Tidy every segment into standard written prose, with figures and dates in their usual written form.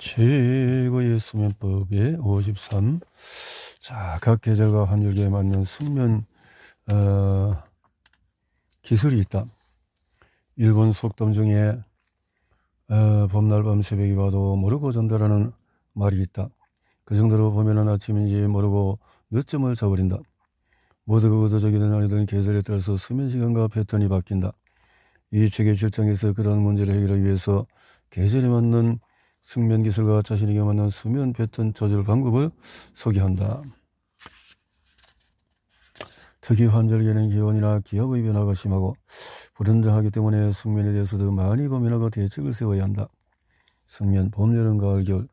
최고의 수면법의 53. 자, 각 계절과 환절기에 맞는 숙면 기술이 있다. 일본 속담 중에 봄날 밤 새벽이 와도 모르고 전달하는 말이 있다. 그 정도로 보면은 아침인지 모르고 늦잠을 자버린다. 모두가 의도적이든 아니든 계절에 따라서 수면 시간과 패턴이 바뀐다. 이 책의 실정에서 그런 문제를 해결하기 위해서 계절에 맞는 숙면 기술과 자신에게 맞는 수면 패턴 조절 방법을 소개한다. 특히 환절기에는 기온이나 기압의 변화가 심하고 불안정하기 때문에 숙면에 대해서 더 많이 고민하고 대책을 세워야 한다. 숙면, 봄, 여름, 가을, 겨울.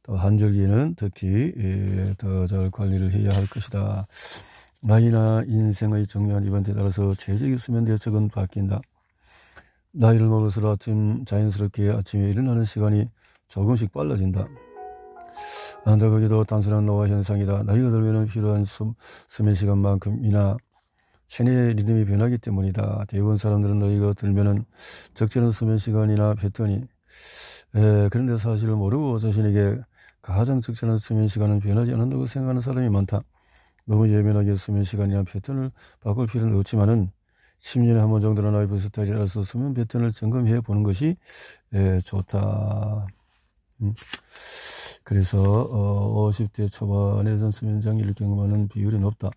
또 환절기에는 특히 더 잘 관리를 해야 할 것이다. 나이나 인생의 중요한 이벤트에 따라서 최적의 수면 대책은 바뀐다. 나이를 먹을수록 자연스럽게 아침에 일어나는 시간이 조금씩 빨라진다. 안타깝게도 단순한 노화 현상이다. 나이가 들면 필요한 수면 시간만큼이나 체내의 리듬이 변하기 때문이다. 대부분 사람들은 나이가 들면 적절한 수면 시간이나 패턴이 그런데 사실을 모르고 자신에게 가장 적절한 수면 시간은 변하지 않는다고 생각하는 사람이 많다. 너무 예민하게 수면 시간이나 패턴을 바꿀 필요는 없지만은 10년에 한 번 정도는 라이프 스타일이라서 수면 패턴을 점검해 보는 것이 좋다. 그래서 50대 초반에선 수면장애를 경험하는 비율이 높다.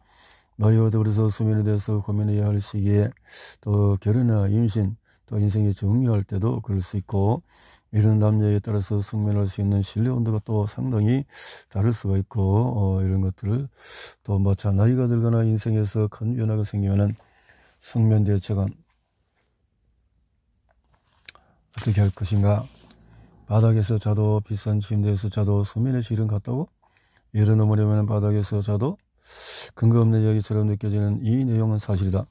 나이가 들어서 수면에 대해서 고민해야 할 시기에 또 결혼이나 임신 또 인생이 정리할 때도 그럴 수 있고, 이런 남녀에 따라서 숙면할 수 있는 실내 온도가 또 상당히 다를 수가 있고, 이런 것들을 또 마찬 나이가 들거나 인생에서 큰 변화가 생기면은 숙면 대책은 어떻게 할 것인가? 바닥에서 자도 비싼 침대에서 자도 수면의 질은 같다고? 예를 넘으려면 바닥에서 자도 근거 없는 이야기처럼 느껴지는 이 내용은 사실이다.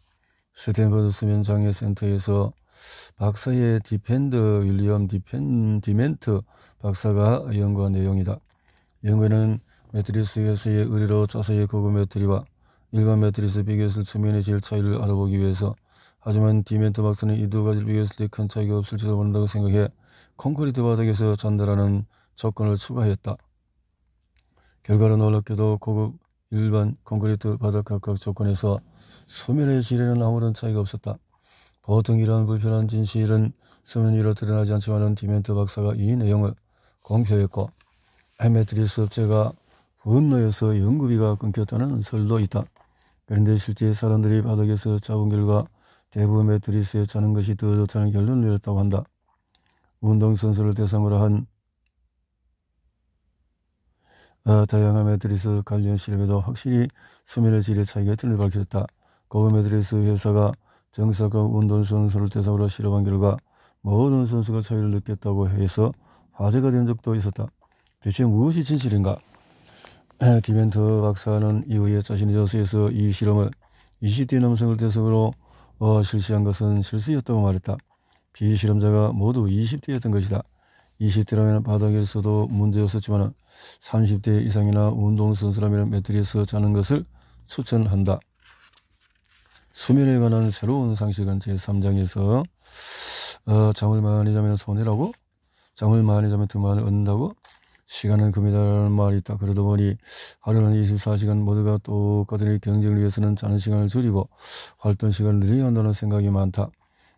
스탠퍼드 수면장애센터에서 박사의 윌리엄 디멘트 박사가 연구한 내용이다. 연구에는 매트리스에서의 의뢰로 자세히 고급 매트리와 일반 매트리스 비교했을 수면의 질 차이를 알아보기 위해서, 하지만 디멘트 박사는 이 두 가지를 비교했을 때 큰 차이가 없을지도 모른다고 생각해 콘크리트 바닥에서 잔다라는 조건을 추가했다. 결과로 놀랍게도 고급 일반 콘크리트 바닥 각각 조건에서 수면의 질에는 아무런 차이가 없었다. 보통 이러한 불편한 진실은 수면 위로 드러나지 않지만 디멘트 박사가 이 내용을 공표했고, 매트리스 업체가 분노해서 연구비가 끊겼다는 설도 있다. 그런데 실제 사람들이 바닥에서 자본 결과 대부분 매트리스에 자는 것이 더 좋다는 결론을 내렸다고 한다. 운동선수를 대상으로 한 다양한 매트리스 관련 실험에도 확실히 수면의 질의 차이가 있음을 밝혔다. 고급 매트리스 회사가 정석급 운동선수를 대상으로 실험한 결과 모든 선수가 차이를 느꼈다고 해서 화제가 된 적도 있었다. 대체 무엇이 진실인가? 디멘트 박사는 이후에 자신의 저서에서 이 실험을 20대 남성을 대상으로 실시한 것은 실수였다고 말했다. 비실험자가 모두 20대였던 것이다. 20대라면 바닥에서도 문제였었지만 30대 이상이나 운동선수라면 매트리스에서 자는 것을 추천한다. 수면에 관한 새로운 상식은 제3장에서 잠을 많이 자면 손해라고? 잠을 많이 자면 득만을 얻는다고? 시간은 금이다라는 말이 있다. 그러다 보니 하루는 24시간 모두가 똑같으니 경쟁을 위해서는 자는 시간을 줄이고 활동 시간을 늘려야 한다는 생각이 많다.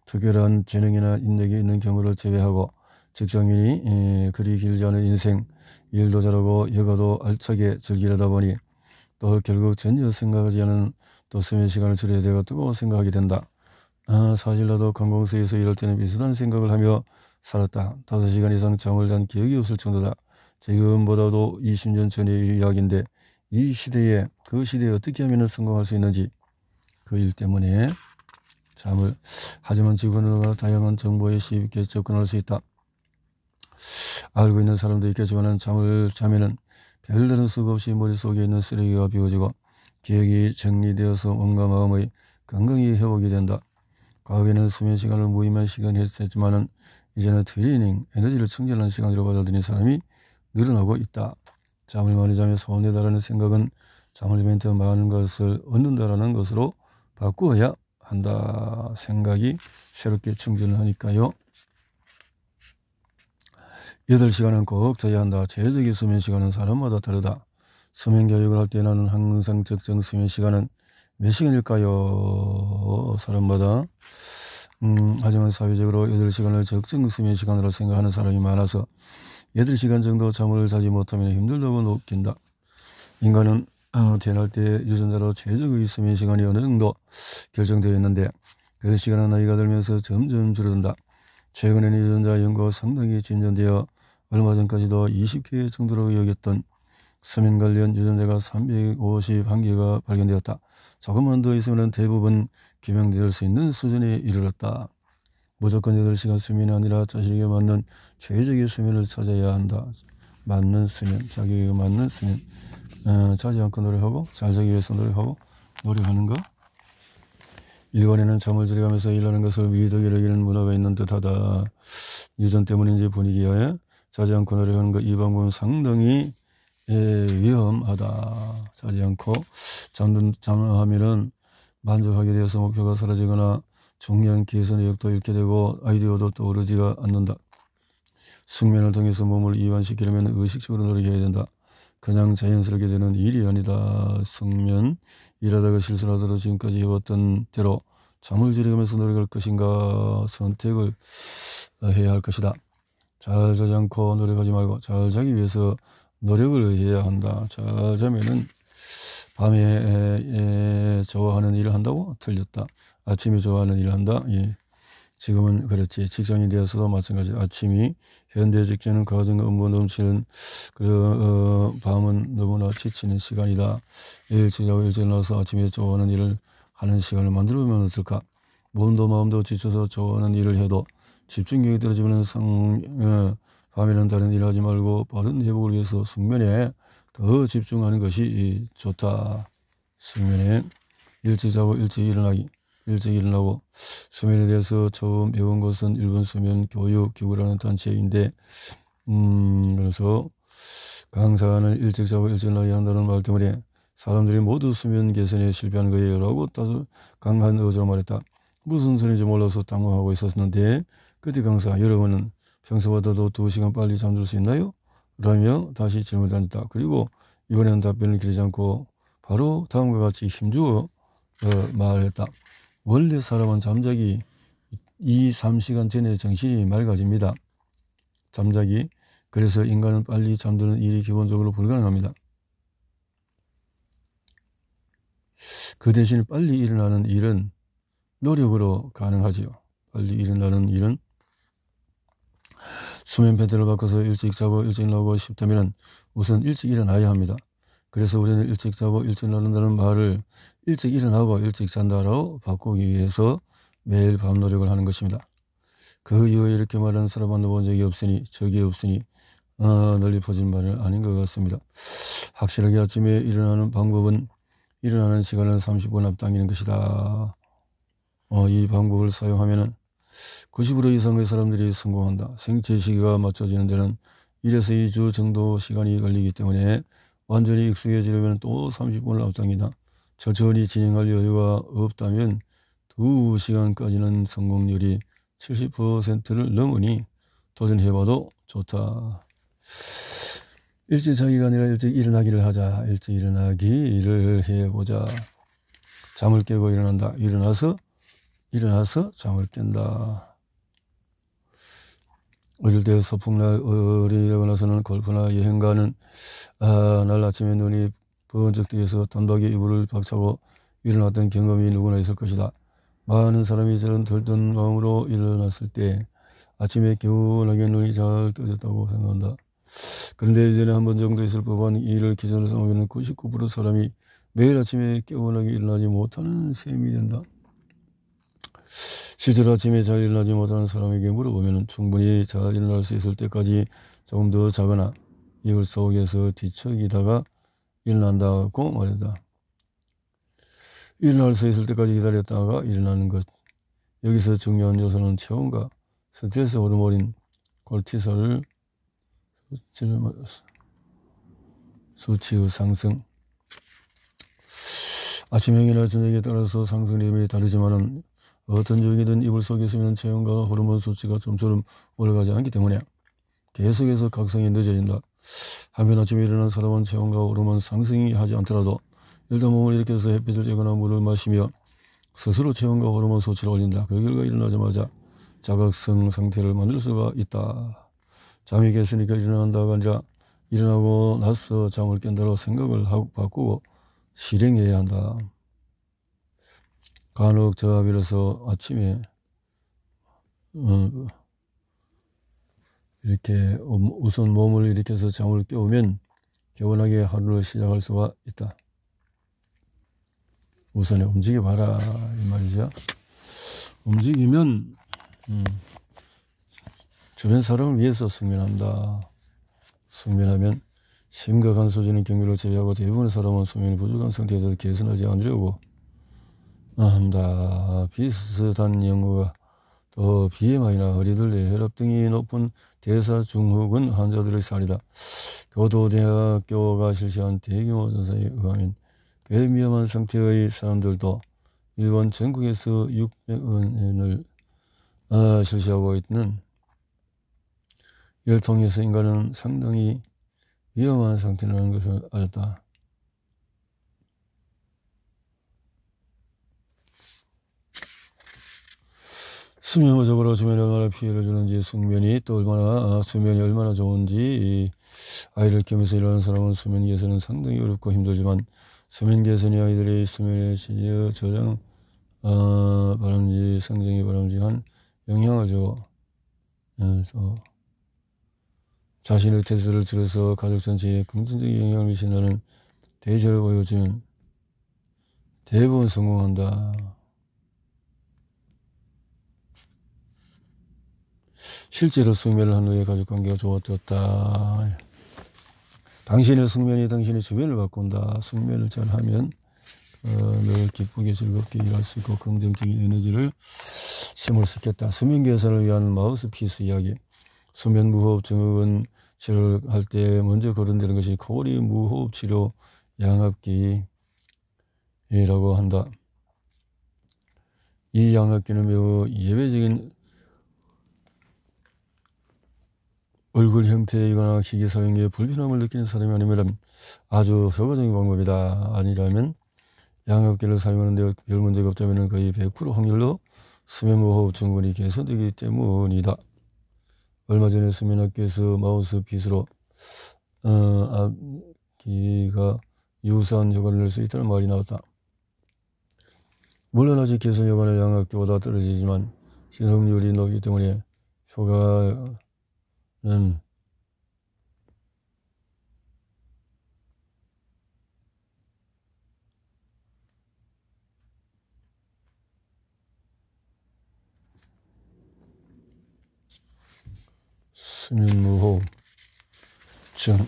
특별한 재능이나 인력이 있는 경우를 제외하고 직장인이 그리 길지 않은 인생, 일도 잘하고 여가도 알차게 즐기려다 보니 또 결국 전혀 생각하지 않은 또 수면 시간을 줄여야 되겠다고 생각하게 된다. 사실 나도 관공서에서 일할 때는 비슷한 생각을 하며 살았다. 5시간 이상 잠을 잔 기억이 없을 정도다. 지금보다도 20년 전의 이야기인데 이 시대에 그 시대에 어떻게 하면 성공할 수 있는지, 그 일 때문에 잠을, 하지만 지구는 다양한 정보에 쉽게 접근할 수 있다. 알고 있는 사람도 있겠지만 잠을 자면은 별다른 수가 없이 머릿속에 있는 쓰레기가 비워지고 기억이 정리되어서 몸과 마음의 건강이 회복이 된다. 과거에는 수면 시간을 무의미한 시간이 했지만은 이제는 트레이닝, 에너지를 충전하는 시간으로 받아들이는 사람이 늘어나고 있다. 잠을 많이 자면 손해다라는 생각은 잠을 자면 더 많은 것을 얻는다라는 것으로 바꾸어야 한다. 생각이 새롭게 충전을 하니까요. 8시간은 꼭 자야 한다. 제적의 수면 시간은 사람마다 다르다. 수면 교육을 할 때 나는 항상 적정 수면 시간은 몇 시간일까요? 사람마다. 하지만 사회적으로 8시간을 적정 수면 시간으로 생각하는 사람이 많아서 8시간 정도 잠을 자지 못하면 힘들다고 느낀다. 인간은 태어날 때 유전자로 최적의 수면 시간이 어느 정도 결정되어 있는데 그 시간은 나이가 들면서 점점 줄어든다. 최근에는 유전자 연구가 상당히 진전되어 얼마 전까지도 20개 정도로 여겼던 수면 관련 유전자가 351개가 발견되었다. 조금만 더 있으면 대부분 규명될 수 있는 수준에 이르렀다. 무조건 8시간 수면이 아니라 자신에게 맞는 최적의 수면을 찾아야 한다. 맞는 수면, 자기에게 맞는 수면. 자지 않고 노력하고 잘 자기 위해서 노력하는 것. 일본에는 잠을 줄여가면서 일하는 것을 위덕이 여기는 문화가 있는 듯하다. 유전 때문인지 분위기에 자지 않고 노력하는 것, 이 방법은 상당히 위험하다. 자지 않고 잠하면은 만족하게 되어서 목표가 사라지거나 중요한 기획 내역도 잃게 되고 아이디어도 떠오르지가 않는다. 숙면을 통해서 몸을 이완시키려면 의식적으로 노력해야 된다. 그냥 자연스럽게 되는 일이 아니다. 숙면, 일하다가 실수를 하더라도 지금까지 해왔던 대로 잠을 줄이면서 노력할 것인가 선택을 해야 할 것이다. 잘 자지 않고 노력하지 말고 잘 자기 위해서 노력을 해야 한다. 잘 자면은 밤에 좋아하는 일을 한다고? 틀렸다. 아침에 좋아하는 일을 한다? 예. 지금은 그렇지. 직장인 되어서도 마찬가지. 아침이 현대 직장은 가정 업무 넘치는 밤은 너무나 지치는 시간이다. 일찍 자고 일찍 일어나서 아침에 좋아하는 일을 하는 시간을 만들어보면 어떨까? 몸도 마음도 지쳐서 좋아하는 일을 해도 집중력이 떨어지면 밤에는 다른 일을 하지 말고 빠른 회복을 위해서 숙면에 더 집중하는 것이 좋다. 숙면에 일찍 자고 일찍 일어나고 수면에 대해서 처음 배운 것은 일본 수면 교육 기구라는 단체인데 그래서 강사는 일찍 자고 일찍 일어나야 한다는 말 때문에 사람들이 모두 수면 개선에 실패한 거예요 라고 따서 강한 어조로 말했다. 무슨 소리인지 몰라서 당황하고 있었는데 그때 강사, 여러분은 평소보다도 2시간 빨리 잠들 수 있나요? 라며 다시 질문을 던졌다. 그리고 이번에는 답변을 기다리지 않고 바로 다음과 같이 힘주어 말했다. 원래 사람은 잠자기 2-3시간 전에 정신이 맑아집니다. 잠자기. 그래서 인간은 빨리 잠드는 일이 기본적으로 불가능합니다. 그 대신 빨리 일어나는 일은 노력으로 가능하지요. 빨리 일어나는 일은 수면 패턴을 바꿔서 일찍 자고 일찍 일어나고 싶다면 우선 일찍 일어나야 합니다. 그래서 우리는 일찍 자고 일찍 일어난다는 말을 일찍 일어나고 일찍 잔다로 바꾸기 위해서 매일 밤 노력을 하는 것입니다. 그 이후에 이렇게 말하는 사람 만나본 적이 없으니 널리 퍼진 말은 아닌 것 같습니다. 확실하게 아침에 일어나는 방법은 일어나는 시간을 30분 앞당기는 것이다. 이 방법을 사용하면 90% 이상의 사람들이 성공한다. 생체 시기가 맞춰지는 데는 1에서 2주 정도 시간이 걸리기 때문에 완전히 익숙해지려면 또 30분을 앞당긴다. 천천히 진행할 여유가 없다면 2시간까지는 성공률이 70%를 넘으니 도전해봐도 좋다. 일찍 자기가 아니라 일찍 일어나기를 하자. 일찍 일어나기를 해보자. 잠을 깨고 일어난다. 일어나서 잠을 깬다. 어릴 때 소풍날 어린이라고 나서는 골프나 여행 가는 날 아침에 눈이 번쩍 뜨여서 단박에 이불을 박차고 일어났던 경험이 누구나 있을 것이다. 많은 사람이 저런 들뜬 마음으로 일어났을 때 아침에 개운하게 눈이 잘 떠졌다고 생각한다. 그런데 이전에 한 번 정도 있을 법한 이를 기준으로 삼으면 99% 사람이 매일 아침에 개운하게 일어나지 못하는 셈이 된다. 실제로 아침에 잘 일어나지 못하는 사람에게 물어보면 충분히 잘 일어날 수 있을 때까지 조금 더 자거나 이불 속에서 뒤척이다가 일어난다고 말했다. 일어날 수 있을 때까지 기다렸다가 일어나는 것. 여기서 중요한 요소는 체온과 스트레스 호르몬인 콜티솔 수치의 상승. 아침형이나 저녁에 따라서 상승 리듬이 다르지만 어떤 적이든 이불 속에 있으면 체온과 호르몬 수치가 좀처럼 올라가지 않기 때문에 계속해서 각성이 늦어진다. 한편 아침에 일어난 사람은 체온과 호르몬 상승이 하지 않더라도 일단 몸을 일으켜서 햇빛을 쬐거나 물을 마시며 스스로 체온과 호르몬 수치를 올린다. 그 결과 일어나자마자 자각성 상태를 만들 수가 있다. 잠이 깼으니까 일어난다가 아니라 일어나고 나서 잠을 깬다로 생각을 바꾸고 실행해야 한다. 간혹 저와 비로소 아침에 이렇게 우선 몸을 일으켜서 잠을 깨우면 개운하게 하루를 시작할 수가 있다. 우선에 움직여봐라 이 말이죠. 움직이면 주변 사람을 위해서 숙면한다. 숙면하면 심각한 수준의 경기를 제외하고 대부분의 사람은 수면이 부족한 상태에서 개선하지 않으려고 한다. 비슷한 연구가 또 BMI나 허리둘레, 혈압 등이 높은 대사증후군 환자들의 사례다. 교도대학교가 실시한 대규모 조사에 의하면 꽤 위험한 상태의 사람들도 일본 전국에서 600원을 실시하고 있는 이를 통해서 인간은 상당히 위험한 상태라는 것을 알았다. 수면 부족으로 수면에 얼마나 피해를 주는지, 수면이 얼마나 좋은지, 아이를 키우면서 일하는 사람은 수면 개선은 상당히 어렵고 힘들지만 수면 개선이 아이들의 수면의 질을 저장, 성장에 바람직한 영향을 주고 자신의 태세를 들어서 가족 전체에 긍정적인 영향을 미친다는 데이터를 보여주면 대부분 성공한다. 실제로 숙면을 한 후에 가족관계가 좋아졌다. 당신의 숙면이 당신의 주변을 바꾼다. 숙면을 잘하면 늘 기쁘게 즐겁게 일할 수 있고 긍정적인 에너지를 심을 수 있겠다. 수면 개선을 위한 마우스피스 이야기. 수면 무호흡 증후군 치료를 할 때 먼저 거론되는 것이 코골이 무호흡 치료 양압기라고 한다. 이 양압기는 매우 예외적인 얼굴 형태이거나 기계 사용에 불편함을 느끼는 사람이 아니면 아주 효과적인 방법이다. 아니라면 양압기를 사용하는데 별 문제가 없다면 거의 100% 확률로 수면무호흡 증후군이 개선되기 때문이다. 얼마 전에 수면학교에서 마우스피스로 앞기가 유사한 효과를 낼 수 있다는 말이 나왔다. 물론 아직 개선 효과는 양압기보다 떨어지지만 신성률이 높기 때문에 효과는 수면무호흡 치료